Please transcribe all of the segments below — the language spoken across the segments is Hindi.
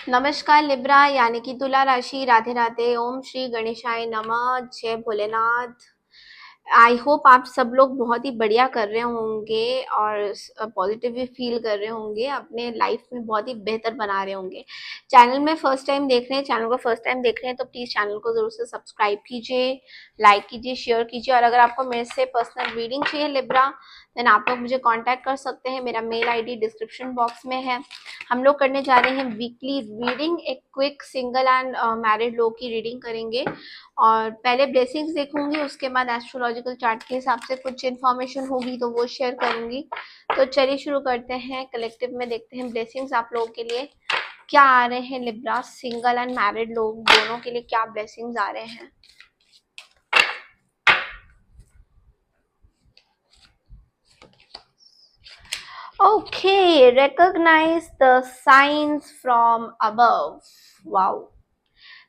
नमस्कार लिब्रा यानी कि तुला राशि। राधे राधे। ओम श्री गणेशाय नमः। जय भोलेनाथ। आई होप आप सब लोग बहुत ही बढ़िया कर रहे होंगे और पॉजिटिव भी फील कर रहे होंगे, अपने लाइफ में बहुत ही बेहतर बना रहे होंगे। चैनल में फर्स्ट टाइम देख रहे हैं, चैनल को फर्स्ट टाइम देख रहे हैं तो प्लीज चैनल को जरूर से सब्सक्राइब कीजिए, लाइक कीजिए, शेयर कीजिए। और अगर आपको मेरे से पर्सनल रीडिंग चाहिए लिब्रा, देन आप लोग मुझे कांटेक्ट कर सकते हैं। मेरा मेल आईडी डिस्क्रिप्शन बॉक्स में है। हम लोग करने जा रहे हैं वीकली रीडिंग। एक क्विक सिंगल एंड मैरिड लोग की रीडिंग करेंगे और पहले ब्लेसिंग्स देखूंगी, उसके बाद एस्ट्रोलॉजिकल चार्ट के हिसाब से कुछ इन्फॉर्मेशन होगी तो वो शेयर करूंगी। तो चलिए शुरू करते हैं। कलेक्टिव में देखते हैं ब्लेसिंग्स आप लोगों के लिए क्या आ रहे हैं। लिब्रा सिंगल एंड मैरिड लोग दोनों के लिए क्या ब्लेसिंग्स आ रहे हैं। Okay, recognize the signs from above. Wow.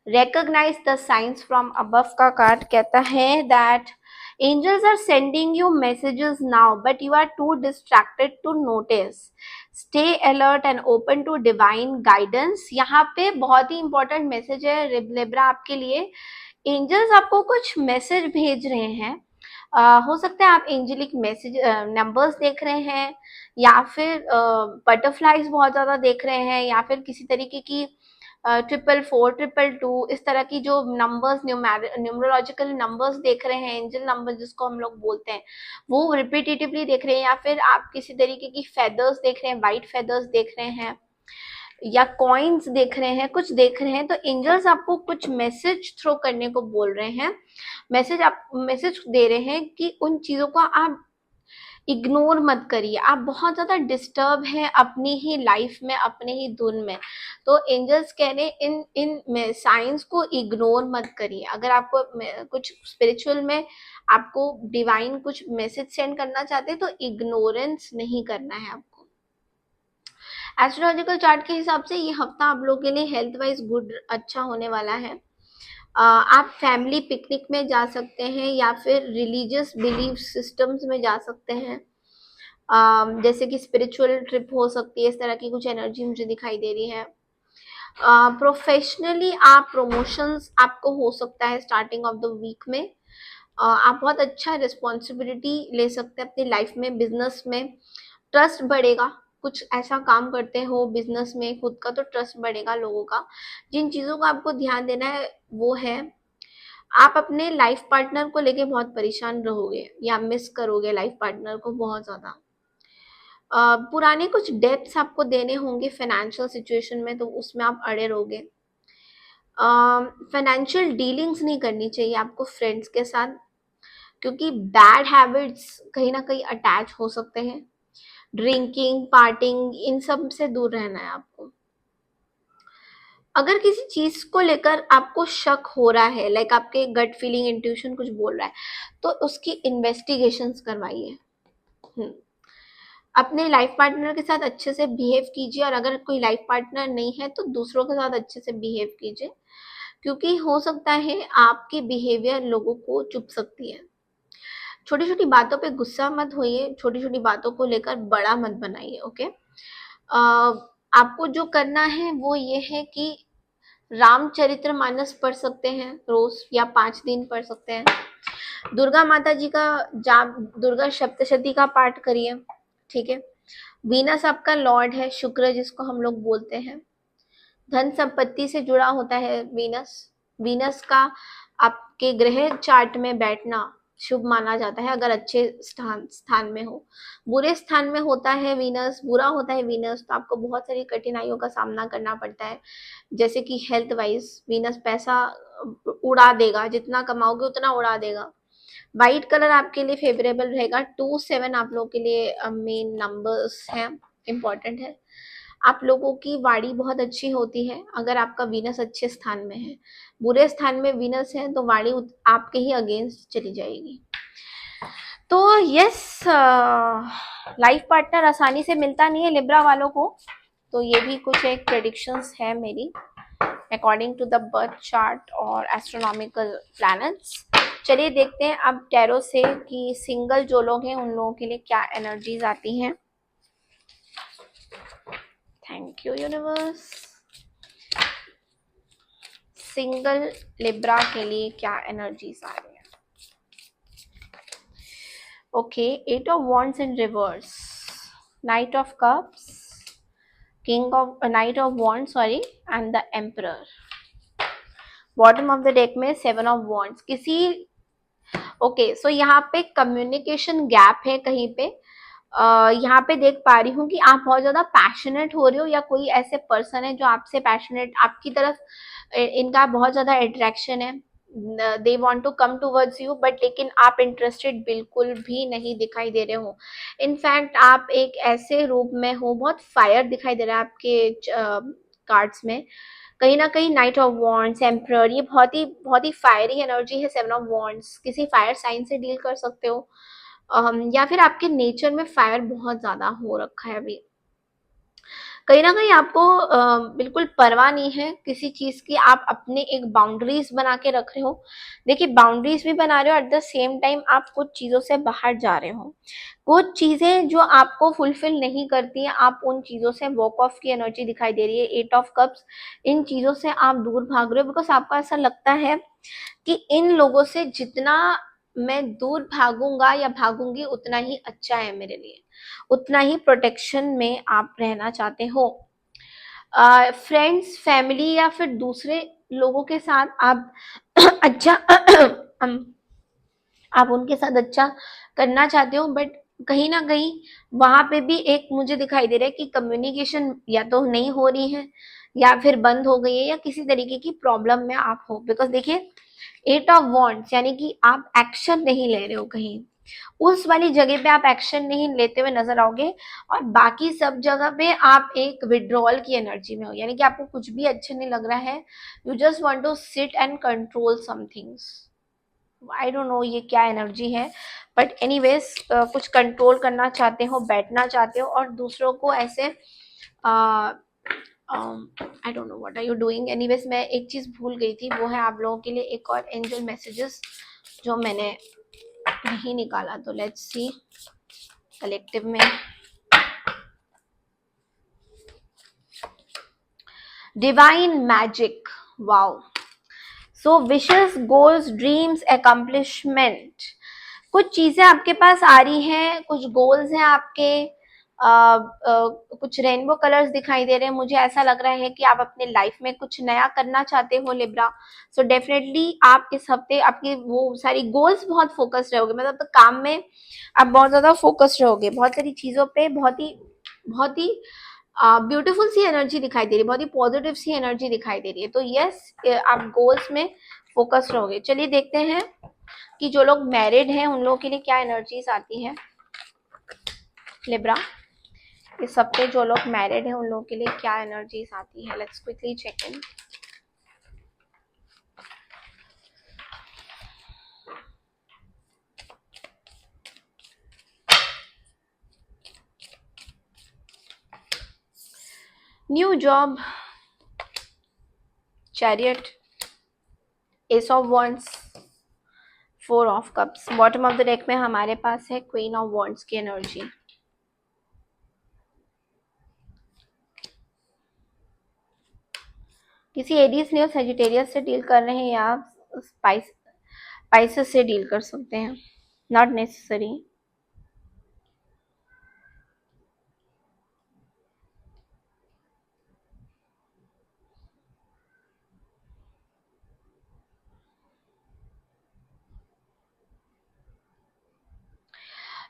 Recognize the signs from above का कार्ड कहता है that angels are sending you messages now, but you are too distracted to notice. Stay alert and open to divine guidance. यहाँ पे बहुत ही important message है लिब्रा आपके लिए। एंजल्स आपको कुछ मैसेज भेज रहे हैं। हो सकता है आप एंजेलिक मैसेज नंबर्स देख रहे हैं, या फिर बटरफ्लाइज बहुत ज्यादा देख रहे हैं, या फिर किसी तरीके की 444 222 इस तरह की जो नंबर्स न्यूमरोलॉजिकल नंबर्स देख रहे हैं, एंजल नंबर जिसको हम लोग बोलते हैं, वो रिपीटेटिवली देख रहे हैं। या फिर आप किसी तरीके की फेदर्स देख रहे हैं, वाइट फेदर्स देख रहे हैं, या कॉइन्स देख रहे हैं, कुछ देख रहे हैं। तो एंजल्स आपको कुछ मैसेज थ्रो करने को बोल रहे हैं। मैसेज दे रहे हैं कि उन चीजों को आप इग्नोर मत करिए। आप बहुत ज्यादा डिस्टर्ब हैं अपनी ही लाइफ में, अपने ही धुन में। तो एंजल्स कह रहे हैं इन साइंस को इग्नोर मत करिए। अगर आपको कुछ स्पिरिचुअल में आपको डिवाइन कुछ मैसेज सेंड करना चाहते हैं तो इग्नोरेंस नहीं करना है आपको। एस्ट्रोलॉजिकल चार्ट के हिसाब से ये हफ्ता आप लोगों के लिए हेल्थ वाइज गुड अच्छा होने वाला है। आप फैमिली पिकनिक में जा सकते हैं या फिर रिलीजियस बिलीफ सिस्टम्स में जा सकते हैं। जैसे कि स्पिरिचुअल ट्रिप हो सकती है, इस तरह की कुछ एनर्जी मुझे दिखाई दे रही है। प्रोफेशनली आप प्रमोशंस आपको हो सकता है स्टार्टिंग ऑफ द वीक में। आप बहुत अच्छा रिस्पॉन्सिबिलिटी ले सकते हैं अपनी लाइफ में, बिजनेस में ट्रस्ट बढ़ेगा। कुछ ऐसा काम करते हो बिजनेस में खुद का तो ट्रस्ट बढ़ेगा लोगों का। जिन चीजों का आपको ध्यान देना है वो है, आप अपने लाइफ पार्टनर को लेके बहुत परेशान रहोगे या मिस करोगे लाइफ पार्टनर को बहुत ज्यादा। पुराने कुछ डेब्ट्स आपको देने होंगे फाइनेंशियल सिचुएशन में, तो उसमें आप अड़े रहोगे। फाइनेंशियल डीलिंग्स नहीं करनी चाहिए आपको फ्रेंड्स के साथ, क्योंकि बैड हैबिट्स कहीं ना कहीं अटैच हो सकते हैं। ड्रिंकिंग, पार्टिंग, इन सब से दूर रहना है आपको। अगर किसी चीज को लेकर आपको शक हो रहा है, लाइक आपके गट फीलिंग इंट्यूशन कुछ बोल रहा है, तो उसकी इन्वेस्टिगेशंस करवाइए। अपने लाइफ पार्टनर के साथ अच्छे से बिहेव कीजिए, और अगर कोई लाइफ पार्टनर नहीं है तो दूसरों के साथ अच्छे से बिहेव कीजिए, क्योंकि हो सकता है आपकी बिहेवियर लोगों को चुभ सकती है। छोटी छोटी बातों पे गुस्सा मत होइए, छोटी छोटी बातों को लेकर बड़ा मत बनाइए। ओके। आपको जो करना है वो ये है कि रामचरितमानस पढ़ सकते हैं रोज, या 5 दिन पढ़ सकते हैं। दुर्गा माता जी का जाप, दुर्गा सप्तशती का पाठ करिए। ठीक है। वीनस आपका लॉर्ड है, शुक्र जिसको हम लोग बोलते हैं, धन संपत्ति से जुड़ा होता है वीनस। वीनस का आपके ग्रह चार्ट में बैठना शुभ माना जाता है अगर अच्छे स्थान में हो। बुरे स्थान में होता है वीनस, बुरा होता है वीनस, तो आपको बहुत सारी कठिनाइयों का सामना करना पड़ता है। जैसे कि हेल्थ वाइज वीनस पैसा उड़ा देगा, जितना कमाओगे उतना उड़ा देगा। व्हाइट कलर आपके लिए फेवरेबल रहेगा। 2 7 आप लोगों के लिए मेन नंबर्स हैं, इम्पोर्टेंट है। आप लोगों की वाणी बहुत अच्छी होती है अगर आपका वीनस अच्छे स्थान में है। बुरे स्थान में वीनस है तो वाणी आपके ही अगेंस्ट चली जाएगी। तो यस, लाइफ पार्टनर आसानी से मिलता नहीं है लिब्रा वालों को, तो ये भी कुछ एक प्रेडिक्शंस है मेरी according to the birth chart और एस्ट्रोनॉमिकल प्लैनेट्स। चलिए देखते हैं अब टैरो से कि सिंगल जो लोग हैं उन लोगों के लिए क्या एनर्जीज आती हैं। Thank you universe. Single Libra के लिए क्या एनर्जीज आ रही है? Okay, 8 of wands in reverse, knight of cups, king of knight of wand sorry, and the emperor. Bottom of the deck में 7 ऑफ वॉन्ड्स। किसी ओके सो यहाँ पे कम्युनिकेशन गैप है कहीं पे। यहाँ पे देख पा रही हूँ कि आप बहुत ज्यादा पैशनेट हो रहे हो, या कोई ऐसे पर्सन है जो आपसे पैशनेट, आपकी तरफ इनका बहुत ज्यादा अट्रैक्शन है, they want to come towards you, but लेकिन आप इंटरेस्टेड बिल्कुल भी नहीं दिखाई दे रहे हो। इनफैक्ट आप एक ऐसे रूप में हो, बहुत फायर दिखाई दे रहा है आपके कार्ड्स में। कहीं ना कहीं नाइट ऑफ वॉन्ड्स, एम्परर, ये बहुत ही फायरी एनर्जी है। 7 ऑफ वॉन्ड्स, किसी फायर साइन से डील कर सकते हो, या फिर आपके नेचर में फायर बहुत ज्यादा हो रखा है अभी। कहीं ना कहीं आपको बिल्कुल परवाह नहीं है किसी चीज की, आप अपने एक बाउंड्रीज बना के रख रहे हो। देखिए, बाउंड्रीज भी बना रहे हो, एट द सेम टाइम आप कुछ चीजों से बाहर जा रहे हो। कुछ चीजें जो आपको फुलफिल नहीं करती हैं, आप उन चीजों से वॉक ऑफ की एनर्जी दिखाई दे रही है। 8 ऑफ कप्स, इन चीजों से आप दूर भाग रहे हो, बिकॉज आपको ऐसा लगता है कि इन लोगों से जितना मैं दूर भागूंगा या भागूंगी उतना ही अच्छा है मेरे लिए, उतना ही प्रोटेक्शन में आप रहना चाहते हो। फ्रेंड्स, फैमिली या फिर दूसरे लोगों के साथ आप अच्छा आप उनके साथ अच्छा करना चाहते हो, बट कहीं ना कहीं वहां पे भी एक मुझे दिखाई दे रहा है कि कम्युनिकेशन या तो नहीं हो रही है, या फिर बंद हो गई है, या किसी तरीके की प्रॉब्लम में आप हो। बिकॉज देखिए, 8 ऑफ वॉन्ड्स यानी कि आप एक्शन नहीं ले रहे हो, कहीं उस वाली जगह पे आप एक्शन नहीं लेते हुए नजर आओगे, और बाकी सब जगह पे आप एक विड्रॉल की एनर्जी में हो, यानी कि आपको कुछ भी अच्छा नहीं लग रहा है। You just want to sit and control some things. I don't know ये क्या एनर्जी है, बट एनीवेज कुछ कंट्रोल करना चाहते हो, बैठना चाहते हो, और दूसरों को ऐसे I don't know what are you doing. Anyways मैं एक चीज भूल गई थी, वो है आप लोगों के लिए एक और एंजल मैसेजेस जो मैंने नहीं निकाला। तो लेट्स सी कलेक्टिव में। Divine magic, wow. So wishes, goals, dreams, accomplishment, कुछ चीजें आपके पास आ रही हैं, कुछ गोल्स हैं आपके, कुछ रेनबो कलर्स दिखाई दे रहे हैं। मुझे ऐसा लग रहा है कि आप अपने लाइफ में कुछ नया करना चाहते हो लिब्रा। सो डेफिनेटली आप इस हफ्ते आपकी वो सारी गोल्स बहुत फोकस्ड रहोगे, मतलब तो काम में आप बहुत ज्यादा फोकस्ड रहोगे, बहुत सारी चीजों पे बहुत ही ब्यूटीफुल सी एनर्जी दिखाई दे रही है, बहुत ही पॉजिटिव सी एनर्जी दिखाई दे रही है। तो यस, आप गोल्स में फोकस रहोगे। चलिए देखते हैं कि जो लोग मैरिड हैं उन लोगों के लिए क्या एनर्जीज आती है लिब्रा। इस हफ्ते जो लोग मैरिड हैं उन लोगों के लिए क्या एनर्जीज आती है, let's quickly check in. New job, chariot, ace of wands, 4 of cups. Bottom of the deck में हमारे पास है क्वीन ऑफ वॉन्ड्स की एनर्जी। किसी एडीज ने सेजिटेरियस से डील कर रहे हैं, या स्पाइसेस से डील कर सकते हैं, नॉट नेसेसरी।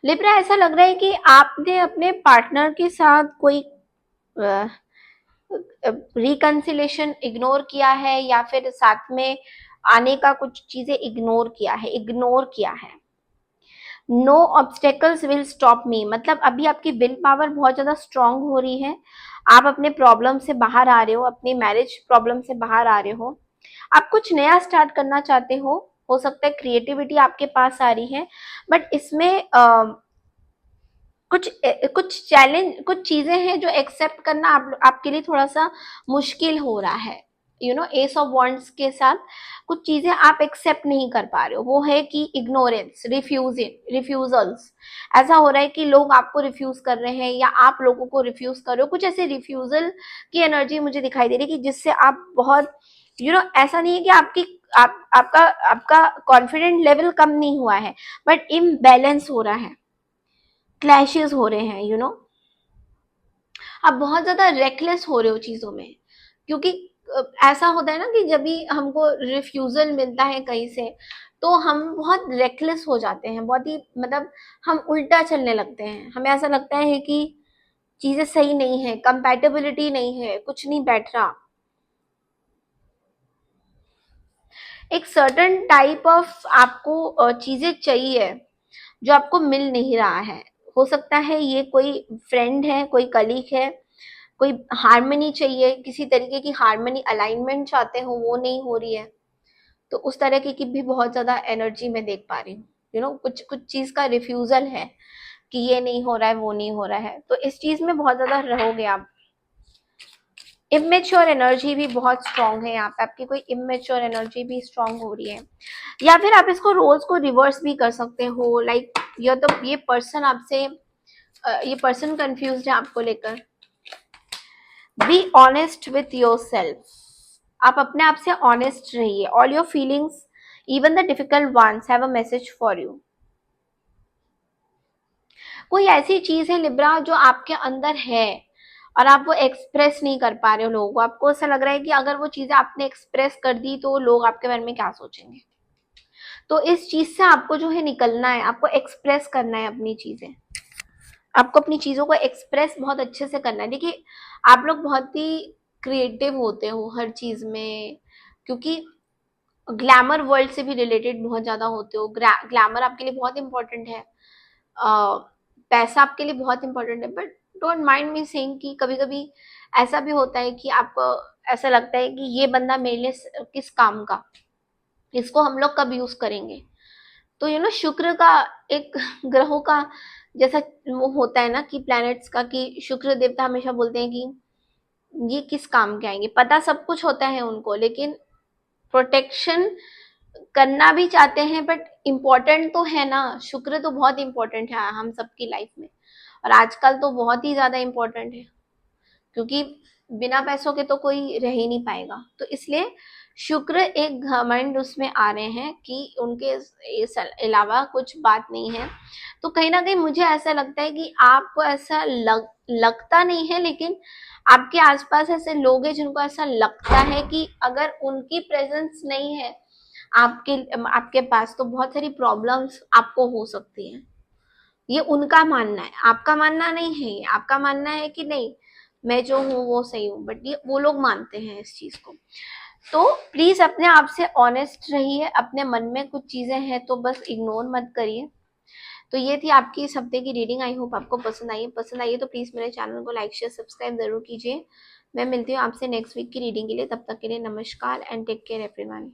लिब्रा, ऐसा लग रहा है कि आपने अपने पार्टनर के साथ कोई रिकंसिलेशन इग्नोर किया है, या फिर साथ में आने का कुछ चीजें इग्नोर किया है। No obstacles will stop me, मतलब अभी आपकी विल पावर बहुत ज्यादा स्ट्रांग हो रही है। आप अपने प्रॉब्लम से बाहर आ रहे हो, अपनी मैरिज प्रॉब्लम से बाहर आ रहे हो, आप कुछ नया स्टार्ट करना चाहते हो सकता है क्रिएटिविटी आपके पास आ रही है, बट इसमें कुछ चैलेंज, कुछ चीजें हैं जो एक्सेप्ट करना आपके लिए थोड़ा सा मुश्किल हो रहा है। You know, S of wands के साथ कुछ चीजें आप एक्सेप्ट नहीं कर पा रहे हो, वो है कि इग्नोरेंस, रिफ्यूजल्स। ऐसा हो रहा है कि लोग आपको रिफ्यूज कर रहे हैं, या आप लोगों को रिफ्यूज कर रहे हो। कुछ ऐसे रिफ्यूजल की एनर्जी मुझे दिखाई दे रही है कि जिससे आप बहुत ऐसा नहीं है कि आपका कॉन्फिडेंट लेवल कम नहीं हुआ है, बट इम्बैलेंस हो रहा है, क्लैशेस हो रहे हैं, आप बहुत ज्यादा रेकलेस हो रहे हो चीजों में, क्योंकि ऐसा होता है ना कि जब भी हमको रिफ्यूजल मिलता है कहीं से, तो हम बहुत रेकलेस हो जाते हैं, बहुत ही मतलब हम उल्टा चलने लगते हैं, हमें ऐसा लगता है कि चीजें सही नहीं है, कंपैटिबिलिटी नहीं है, कुछ नहीं बैठ रहा, एक सर्टेन टाइप ऑफ आपको चीजें चाहिए जो आपको मिल नहीं रहा है। हो सकता है ये कोई फ्रेंड है, कोई कलीग है, कोई हार्मनी चाहिए, किसी तरीके की हार्मनी अलाइनमेंट चाहते हो, वो नहीं हो रही है, तो उस तरह की भी बहुत ज्यादा एनर्जी मैं देख पा रही हूँ। कुछ कुछ चीज का रिफ्यूजल है कि ये नहीं हो रहा है, वो नहीं हो रहा है, तो इस चीज में बहुत ज्यादा रहोगे आप। इमेच्योर एनर्जी भी बहुत स्ट्रांग है यहाँ पे, आपकी कोई इमेच्योर एनर्जी भी स्ट्रांग हो रही है, या फिर आप इसको रोल्स को रिवर्स भी कर सकते हो, लाइक ये पर्सन आपसे ये पर्सन कंफ्यूज है आपको लेकर। Be honest with your self, आप अपने आप से ऑनेस्ट रहिए। All your feelings, even the difficult ones, have a message for you. कोई ऐसी चीज है लिब्रा जो आपके अंदर है और आप वो एक्सप्रेस नहीं कर पा रहे हो लोगों को, आपको ऐसा लग रहा है कि अगर वो चीजें आपने एक्सप्रेस कर दी तो लोग आपके बारे में क्या सोचेंगे, तो इस चीज से आपको जो है निकलना है, आपको एक्सप्रेस करना है अपनी चीजें, आपको अपनी चीजों को एक्सप्रेस बहुत अच्छे से करना है। देखिए, आप लोग बहुत ही क्रिएटिव होते हो हर चीज में, क्योंकि ग्लैमर वर्ल्ड से भी रिलेटेड बहुत ज्यादा होते हो, ग्लैमर आपके लिए बहुत इंपॉर्टेंट है, पैसा आपके लिए बहुत इंपॉर्टेंट है, but don't mind me saying कि कभी कभी ऐसा भी होता है कि आपको ऐसा लगता है कि ये बंदा मेरे लिए किस काम का, इसको हम लोग कब यूज करेंगे। तो शुक्र का एक ग्रहों का जैसा वो होता है ना कि प्लैनेट्स का, कि शुक्र देवता हमेशा बोलते हैं कि ये किस काम के आएंगे, पता सब कुछ होता है उनको, लेकिन प्रोटेक्शन करना भी चाहते हैं, बट इम्पोर्टेंट तो है ना, शुक्र तो बहुत इम्पोर्टेंट है हम सबकी लाइफ में, और आजकल तो बहुत ही ज्यादा इम्पोर्टेंट है, क्योंकि बिना पैसों के तो कोई रह ही नहीं पाएगा। तो इसलिए शुक्र एक घमंड उसमें आ रहे हैं कि उनके इस अलावा कुछ बात नहीं है। तो कहीं ना कहीं मुझे ऐसा लगता है कि आपको ऐसा लगता नहीं है, लेकिन आपके आसपास ऐसे लोग हैं जिनको ऐसा लगता है कि अगर उनकी प्रेजेंस नहीं है आपके आपके पास, तो बहुत सारी प्रॉब्लम्स आपको हो सकती हैं। ये उनका मानना है, आपका मानना नहीं है, ये आपका मानना है कि नहीं मैं जो हूँ वो सही हूँ, बट ये वो लोग मानते हैं इस चीज को। तो प्लीज अपने आप से ऑनेस्ट रहिए, अपने मन में कुछ चीजें हैं तो बस इग्नोर मत करिए। तो ये थी आपकी इस हफ्ते की रीडिंग, आई होप आपको पसंद आई है तो प्लीज मेरे चैनल को लाइक शेयर सब्सक्राइब जरूर कीजिए। मैं मिलती हूँ आपसे नेक्स्ट वीक की रीडिंग के लिए, तब तक के लिए नमस्कार एंड टेक केयर एवरीवन।